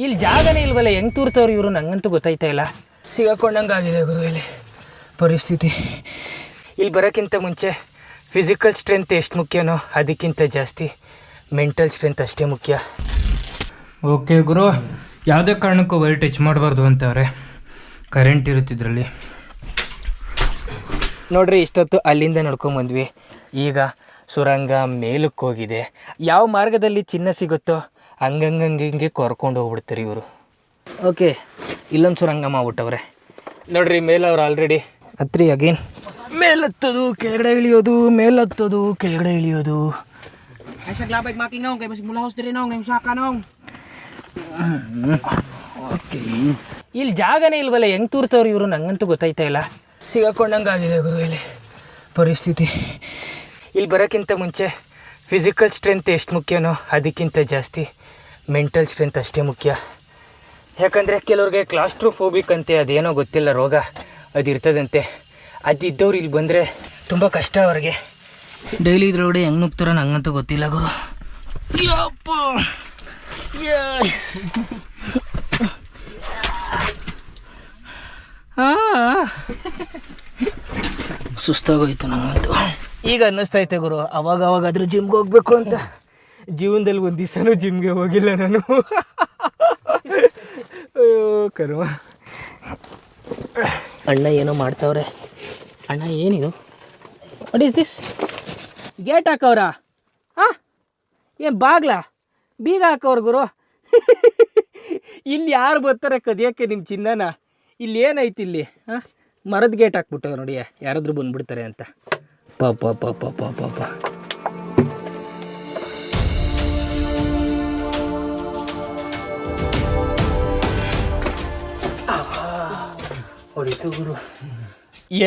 ಇಲ್ಲಿ ಜಾಗನೇ ಇಲ್ವಲ್ಲ, ಹೆಂಗೆ ತೂರ್ತವ್ರು ಇವರು, ನಂಗಂತೂ ಗೊತ್ತಾಯ್ತಾ ಇಲ್ಲ. ಸಿಗಾಕೊಂಡಂಗಾಗಿದೆ ಗುರು ಇಲ್ಲಿ ಪರಿಸ್ಥಿತಿ. ಇಲ್ಲಿ ಬರೋಕ್ಕಿಂತ ಮುಂಚೆ ಫಿಸಿಕಲ್ ಸ್ಟ್ರೆಂತ್ ಎಷ್ಟು ಮುಖ್ಯನೋ ಅದಕ್ಕಿಂತ ಜಾಸ್ತಿ ಮೆಂಟಲ್ ಸ್ಟ್ರೆಂತ್ ಅಷ್ಟೇ ಮುಖ್ಯ. ಓಕೆ ಗುರು, ಯಾವುದೇ ಕಾರಣಕ್ಕೂ ವೈರ್ ಟಚ್ ಮಾಡಬಾರ್ದು ಅಂತವ್ರೆ. ಕರೆಂಟ್ ಇರುತ್ತಿದ್ರಲ್ಲಿ ನೋಡ್ರಿ. ಇಷ್ಟೊತ್ತು ಅಲ್ಲಿಂದ ನಡ್ಕೊಂಬಂದ್ವಿ. ಈಗ ಸುರಂಗ ಮೇಲಕ್ಕೆ ಹೋಗಿದೆ. ಯಾವ ಮಾರ್ಗದಲ್ಲಿ ಚಿನ್ನ ಸಿಗುತ್ತೋ ಹಂಗಂಗೆ ಕರ್ಕೊಂಡು ಹೋಗ್ಬಿಡ್ತಾರೆ ಇವರು. ಓಕೆ, ಇಲ್ಲೊಂದು ಸುರಂಗ ಮಾಡ್ಬಿಟ್ಟವ್ರೆ ನೋಡ್ರಿ. ಮೇಲವ್ರು ಆಲ್ರೆಡಿ ಹತ್ರಿ ಅಗೇನ್. ಮೇಲತ್ತೋದು ಕೆಳಗಡೆ ಇಳಿಯೋದು, ಮೇಲತ್ತೋದು ಕೆಳಗಡೆ ಇಳಿಯೋದು. ಓಕೆ, ಇಲ್ಲಿ ಜಾಗನೇ ಇಲ್ವಲ್ಲ, ಹೆಂಗೆ ತೂರ್ತವ್ರು ಇವರು, ನಂಗಂತೂ ಗೊತ್ತಾಯ್ತಾ ಇಲ್ಲ. ಸಿಗಾಕೊಂಡಂಗಾಗಿದೆ ಗುರು ಇಲ್ಲಿ ಪರಿಸ್ಥಿತಿ. ಇಲ್ಲಿ ಬರೋಕ್ಕಿಂತ ಮುಂಚೆ ಫಿಸಿಕಲ್ ಸ್ಟ್ರೆಂತ್ ಎಷ್ಟು ಮುಖ್ಯನೋ ಅದಕ್ಕಿಂತ ಜಾಸ್ತಿ ಮೆಂಟಲ್ ಸ್ಟ್ರೆಂತ್ ಅಷ್ಟೇ ಮುಖ್ಯ. ಯಾಕಂದರೆ ಕೆಲವ್ರಿಗೆ ಕ್ಲಾಸ್ಟ್ರೋಫೋಬಿಕ್ ಅಂತೆ, ಅದೇನೋ ಗೊತ್ತಿಲ್ಲ ರೋಗ, ಅದು ಇರ್ತದಂತೆ. ಅದಿದ್ದವ್ರು ಇಲ್ಲಿ ಬಂದರೆ ತುಂಬ ಕಷ್ಟ ಅವ್ರಿಗೆ. ಡೈಲಿ ಇದ್ರೊಳಗಡೆ ಹೆಂಗೆ ನುಗ್ತಾರೋ ನಂಗಂತೂ ಗೊತ್ತಿಲ್ಲ ಗುರು. ಯಪ್ಪ, ಸುಸ್ತಾಗೋಯ್ತು ನಂಗಂತೂ. ಈಗ ಅನ್ನಿಸ್ತೈತೆ ಗುರು, ಅವಾಗಾದ್ರೂ ಜಿಮ್ಗೆ ಹೋಗ್ಬೇಕು ಅಂತ. ಜೀವನದಲ್ಲಿ ಒಂದು ದಿವಸನೂ ಜಿಮ್ಗೆ ಹೋಗಿಲ್ಲ ನಾನು. ಅಯ್ಯೋ ಕರ್ಮ. ಅಣ್ಣ ಏನೋ ಮಾಡ್ತಾವ್ರೆ. ಅಣ್ಣ ಏನಿದು? What is this? ಗೇಟ್ ಹಾಕವ್ರ? ಹಾಂ, ಏನು ಬಾಗ್ಲಾ? ಬೀಗ ಹಾಕವ್ರ ಗುರು. ಇಲ್ಲಿ ಯಾರು ಬರ್ತಾರೆ ಕದಿಯೋಕ್ಕೆ ನಿಮ್ಮ ಚಿನ್ನನ? ಇಲ್ಲಿ ಏನೈತಿ ಇಲ್ಲಿ? ಹಾಂ, ಮರದ ಗೇಟ್ ಹಾಕ್ಬಿಟ್ಟವ್ರು ನೋಡಿ, ಯಾರಾದರೂ ಬಂದುಬಿಡ್ತಾರೆ ಅಂತ. ಪಾಪ ಪಾಪ ಪಾಪ ಪಾಪ. ಹೊಡಿತು ಗುರು.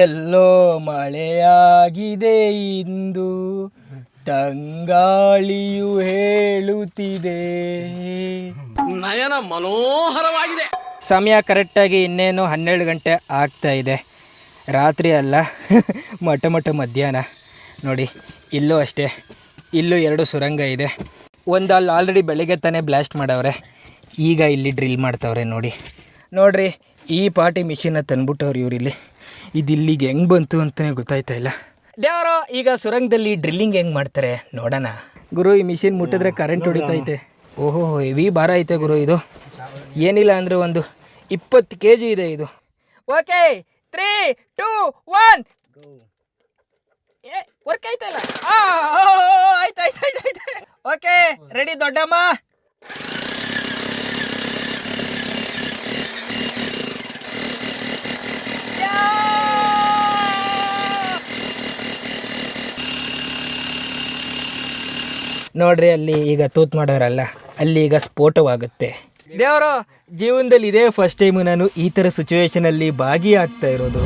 ಎಲ್ಲೋ ಮಳೆಯಾಗಿದೆ ಇಂದು, ತಂಗಾಳಿಯು ಹೇಳುತ್ತಿದೆ. ನಯನ ಮನೋಹರವಾಗಿದೆ. ಸಮಯ ಕರೆಕ್ಟಾಗಿ ಇನ್ನೇನು 12 ಗಂಟೆ ಆಗ್ತಾ ಇದೆ. ರಾತ್ರಿ ಅಲ್ಲ, ಮಠ ಮಧ್ಯಾಹ್ನ ನೋಡಿ. ಇಲ್ಲೂ ಅಷ್ಟೇ, ಇಲ್ಲೂ 2 ಸುರಂಗ ಇದೆ. ಒಂದು ಅಲ್ಲಿ ಆಲ್ರೆಡಿ ಬೆಳಗ್ಗೆ ತಾನೇ ಬ್ಲಾಸ್ಟ್ ಮಾಡವ್ರೆ, ಈಗ ಇಲ್ಲಿ ಡ್ರಿಲ್ ಮಾಡ್ತವ್ರೆ ನೋಡ್ರಿ. ಈ ಪಾಟಿ ಮಿಷಿನ್ನ ತಂದ್ಬಿಟ್ಟವ್ರು ಇವರಿಲ್ಲಿ. ಇದು ಇಲ್ಲಿಗೆ ಹೆಂಗೆ ಬಂತು ಅಂತಲೇ ಗೊತ್ತಾಯ್ತಾ ಇಲ್ಲ. ದೇವರು ಈಗ ಸುರಂಗದಲ್ಲಿ ಡ್ರಿಲ್ಲಿಂಗ್ ಹೆಂಗೆ ಮಾಡ್ತಾರೆ ನೋಡೋಣ ಗುರು. ಈ ಮಿಷಿನ್ ಮುಟ್ಟಿದ್ರೆ ಕರೆಂಟ್ ಹೊಡಿತೈತೆ. ಓಹೋ, ಹೆವಿ ಭಾರ ಐತೆ ಗುರು ಇದು. ಏನಿಲ್ಲ ಅಂದರೆ ಒಂದು 20 kg ಇದೆ ಇದು. ಓಕೆ, 3, 2, 1 ವರ್ಕ್ ಆಯ್ತಾ ಇಲ್ಲ? ಆಯ್ತು. ಓಕೆ, ರೆಡಿ ದೊಡ್ಡಮ್ಮ. ನೋಡ್ರಿ, ಅಲ್ಲಿ ಈಗ ತೂತ್ ಮಾಡೋರಲ್ಲ, ಅಲ್ಲಿ ಈಗ ಸ್ಫೋಟವಾಗುತ್ತೆ. ದೇವರು, ಜೀವನದಲ್ಲಿ ಇದೇ ಫಸ್ಟ್ ಟೈಮು ನಾನು ಈ ಥರ ಸಿಚುವೇಶನಲ್ಲಿ ಭಾಗಿಯಾಗ್ತಾ ಇರೋದು.